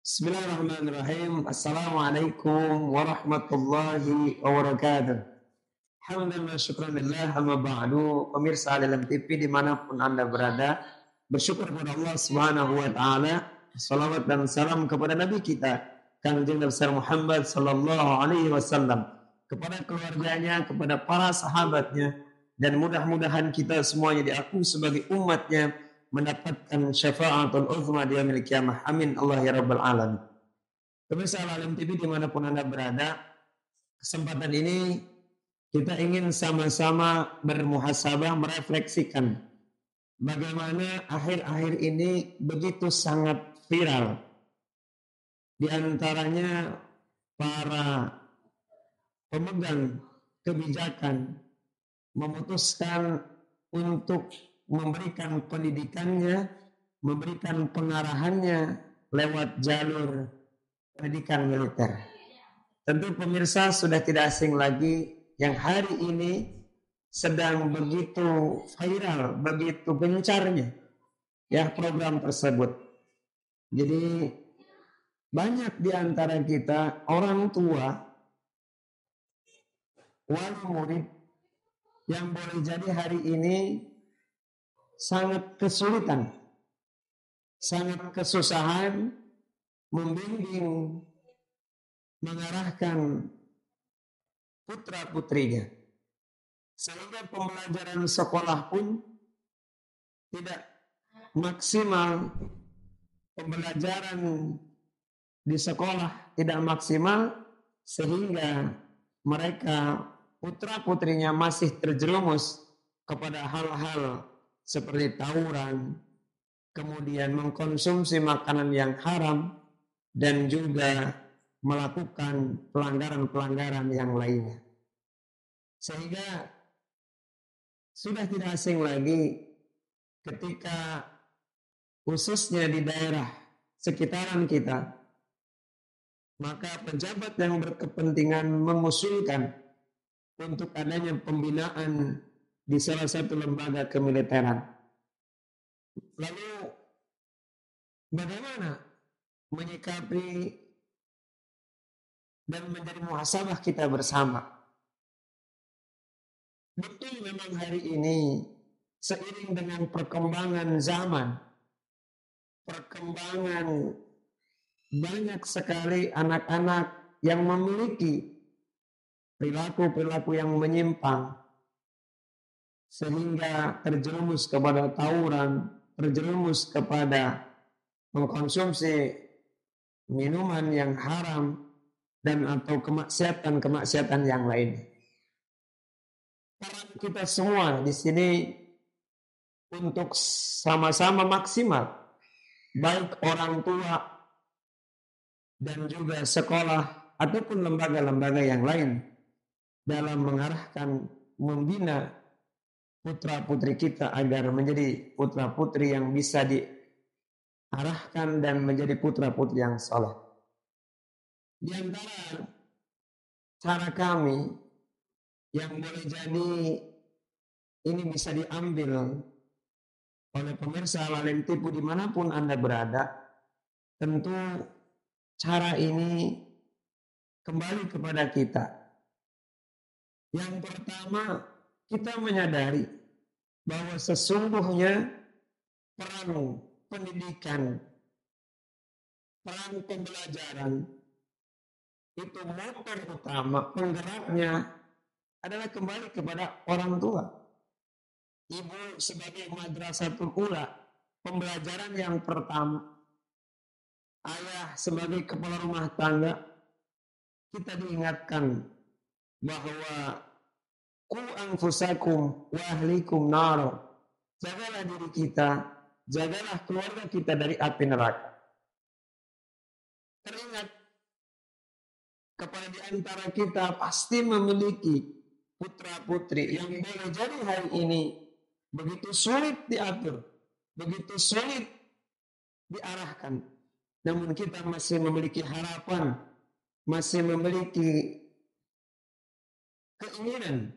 Bismillahirrahmanirrahim. Assalamualaikum warahmatullahi wabarakatuh. Alhamdulillah, syukranillah, amma ba'du. Pemirsa dalam TV dimanapun Anda berada, bersyukur kepada Allah Subhanahu wa Ta'ala. Salawat dan salam kepada Nabi kita, Kanjeng besar Muhammad sallallahu alaihi wasallam, kepada keluarganya, kepada para sahabatnya, dan mudah-mudahan kita semuanya diakui sebagai umatnya mendapatkan syafaatul uzma di yaumil qiyamah. Amin Allah ya rabbal alamin. Pemirsa Alam TV dimanapun Anda berada, kesempatan ini kita ingin sama-sama bermuhasabah, merefleksikan bagaimana akhir-akhir ini begitu sangat viral. Di antaranya para pemegang kebijakan memutuskan untuk memberikan pendidikannya, memberikan pengarahannya lewat jalur pendidikan militer. Tentu pemirsa sudah tidak asing lagi yang hari ini sedang begitu viral, begitu gencarnya ya program tersebut. Jadi banyak di antara kita orang tua, wali murid yang boleh jadi hari ini sangat kesulitan, sangat kesusahan membimbing, mengarahkan putra-putrinya. Sehingga pembelajaran sekolah pun tidak maksimal, pembelajaran di sekolah tidak maksimal, sehingga mereka putra-putrinya masih terjerumus kepada hal-hal seperti tawuran, kemudian mengkonsumsi makanan yang haram, dan juga melakukan pelanggaran-pelanggaran yang lainnya. Sehingga sudah tidak asing lagi ketika khususnya di daerah sekitaran kita, maka pejabat yang berkepentingan mengusulkan untuk adanya pembinaan di salah satu lembaga kemiliteran. Lalu bagaimana menyikapi dan menjadi muhasabah kita bersama? Betul memang hari ini seiring dengan perkembangan zaman, perkembangan banyak sekali anak-anak yang memiliki perilaku-perilaku yang menyimpang, sehingga terjerumus kepada tawuran, terjerumus kepada mengkonsumsi minuman yang haram dan atau kemaksiatan-kemaksiatan yang lainnya. Peran kita semua di sini untuk sama-sama maksimal, baik orang tua dan juga sekolah ataupun lembaga-lembaga yang lain, dalam mengarahkan, membina putra-putri kita agar menjadi putra-putri yang bisa diarahkan dan menjadi putra-putri yang saleh. Di antara cara kami yang boleh jadi ini bisa diambil oleh pemirsa Lalem Tipu dimanapun Anda berada, tentu cara ini kembali kepada kita. Yang pertama, kita menyadari bahwa sesungguhnya peran pendidikan, peran pembelajaran itu motor utama, penggeraknya adalah kembali kepada orang tua. Ibu sebagai madrasatul ula, pembelajaran yang pertama. Ayah sebagai kepala rumah tangga, kita diingatkan bahwa qu anfusakum wa ahlikum nar. Jagalah diri kita, jagalah keluarga kita dari api neraka. Teringat kepada di antara kita pasti memiliki putra-putri yang boleh jadi hari ini begitu sulit diatur, begitu sulit diarahkan. Namun kita masih memiliki harapan, masih memiliki keinginan,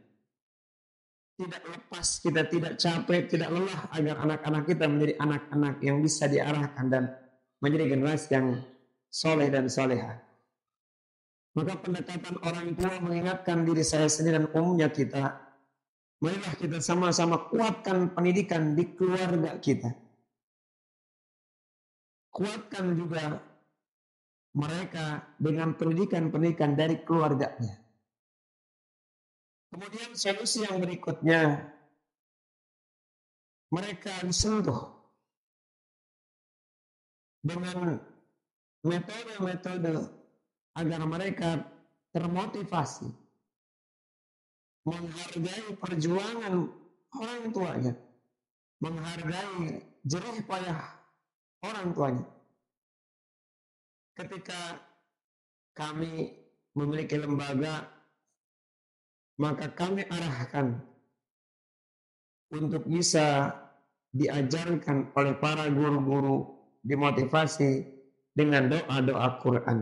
tidak lepas, kita tidak capek, tidak lelah agar anak-anak kita menjadi anak-anak yang bisa diarahkan dan menjadi generasi yang soleh dan soleha. Maka pendekatan orang tua mengingatkan diri saya sendiri dan umumnya kita, marilah kita sama-sama kuatkan pendidikan di keluarga kita. Kuatkan juga mereka dengan pendidikan-pendidikan dari keluarganya. Kemudian solusi yang berikutnya, mereka disentuh dengan metode-metode agar mereka termotivasi menghargai perjuangan orang tuanya, menghargai jerih payah orang tuanya. Ketika kami memiliki lembaga, maka kami arahkan untuk bisa diajarkan oleh para guru-guru, dimotivasi dengan doa-doa Quran.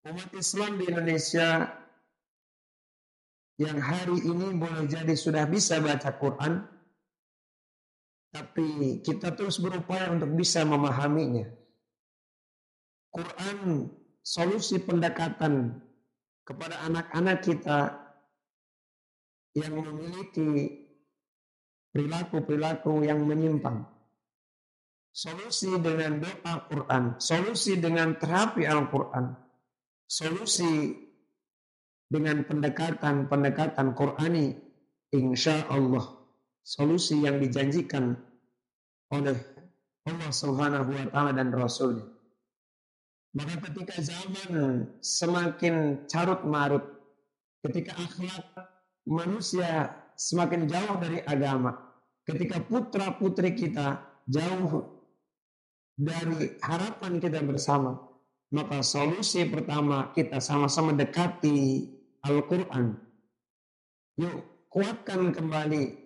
Umat Islam di Indonesia yang hari ini boleh jadi sudah bisa baca Quran, tapi kita terus berupaya untuk bisa memahaminya. Quran solusi pendekatan kepada anak-anak kita yang memiliki perilaku-perilaku yang menyimpang. Solusi dengan doa Quran, solusi dengan terapi Al-Quran, solusi dengan pendekatan Qurani, insya Allah solusi yang dijanjikan oleh Allah Subhanahu wa Ta'ala dan Rasulnya. Maka ketika zaman semakin carut marut, ketika akhlak manusia semakin jauh dari agama, ketika putra putri kita jauh dari harapan kita bersama, maka solusi pertama kita sama-sama dekati Al-Quran. Yuk kuatkan kembali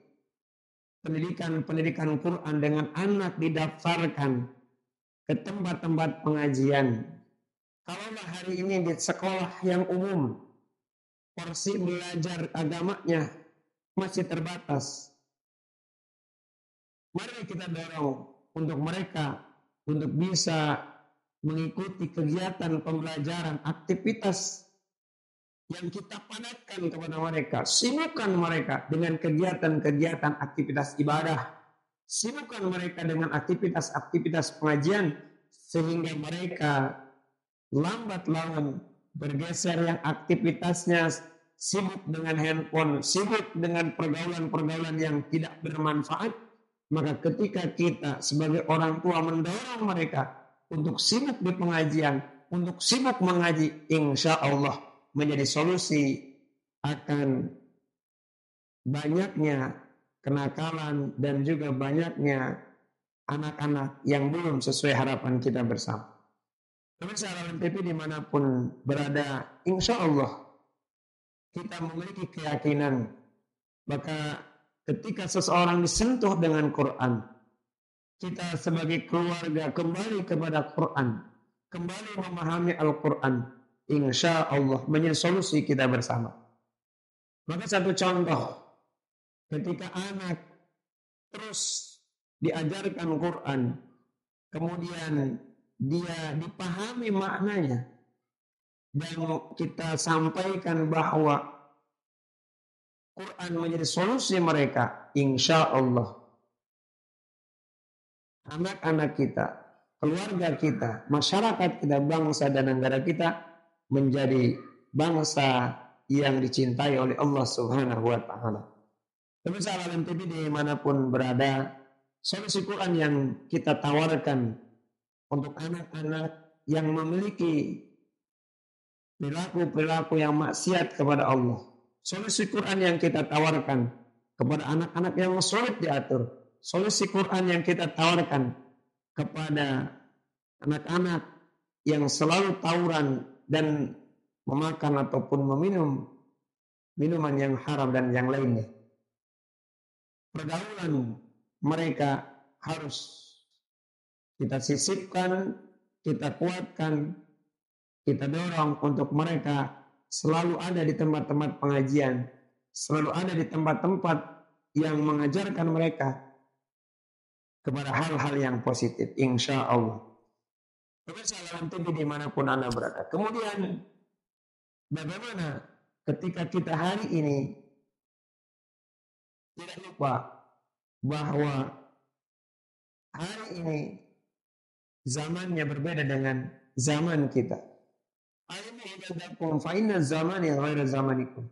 pendidikan Quran dengan anak didaftarkan ke tempat-tempat pengajian. Kalaulah hari ini di sekolah yang umum porsi belajar agamanya masih terbatas, mari kita dorong untuk mereka untuk bisa mengikuti kegiatan pembelajaran, aktivitas yang kita padatkan kepada mereka. Sibukkan mereka dengan kegiatan-kegiatan aktivitas ibadah. Sibukkan mereka dengan aktivitas-aktivitas pengajian sehingga mereka lambat laun bergeser yang aktivitasnya sibuk dengan handphone, sibuk dengan pergaulan-pergaulan yang tidak bermanfaat. Maka ketika kita sebagai orang tua mendorong mereka untuk sibuk di pengajian, untuk sibuk mengaji, insya Allah menjadi solusi akan banyaknya kenakalan dan juga banyaknya anak-anak yang belum sesuai harapan kita bersama. Pemirsa Alam TV dimanapun berada, insya Allah kita memiliki keyakinan, maka ketika seseorang disentuh dengan Quran, kita sebagai keluarga kembali kepada Quran, kembali memahami Al-Quran, insya Allah menjadi solusi kita bersama. Maka satu contoh, ketika anak terus diajarkan Quran, kemudian dia dipahami maknanya, dan kita sampaikan bahwa Quran menjadi solusi mereka, insya Allah anak-anak kita, keluarga kita, masyarakat kita, bangsa dan negara kita menjadi bangsa yang dicintai oleh Allah Subhanahu wa Ta'ala. Pemirsa Alam TV dimanapun berada, solusi Quran yang kita tawarkan untuk anak-anak yang memiliki perilaku-perilaku yang maksiat kepada Allah, solusi Quran yang kita tawarkan kepada anak-anak yang sulit diatur, solusi Quran yang kita tawarkan kepada anak-anak yang selalu tawuran dan memakan ataupun meminum minuman yang haram dan yang lainnya. Pergaulan mereka harus kita sisipkan, kita kuatkan, kita dorong untuk mereka selalu ada di tempat-tempat pengajian, selalu ada di tempat-tempat yang mengajarkan mereka kepada hal-hal yang positif, insya Allah. Pemirsa Alam TV dimanapun Anda berada. Kemudian bagaimana ketika kita hari ini tidak lupa bahwa hari ini zamannya berbeda dengan zaman kita. Aina idzakum fa inna zamani ghairu zamanikum.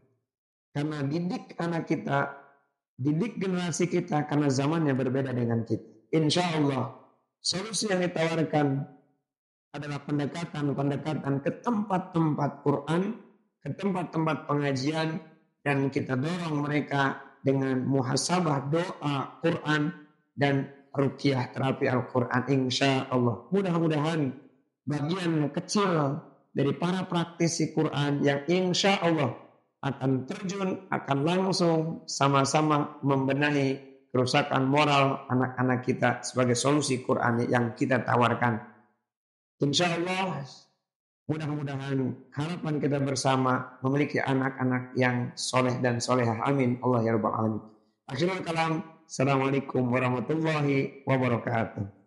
Karena didik anak kita, didik generasi kita karena zamannya berbeda dengan kita. Insya Allah solusi yang ditawarkan adalah pendekatan ke tempat-tempat Quran, ke tempat-tempat pengajian, dan kita dorong mereka dengan muhasabah doa Quran dan ruqyah terapi Al-Quran. Insya Allah mudah-mudahan bagian kecil dari para praktisi Quran yang insya Allah akan terjun, akan langsung sama-sama membenahi kerusakan moral anak-anak kita sebagai solusi Quran yang kita tawarkan. Insya Allah mudah-mudahan harapan kita bersama memiliki anak-anak yang soleh dan solehah. Amin. Allah ya Rabbal Alamin. Akhirul kalam. Assalamualaikum warahmatullahi wabarakatuh.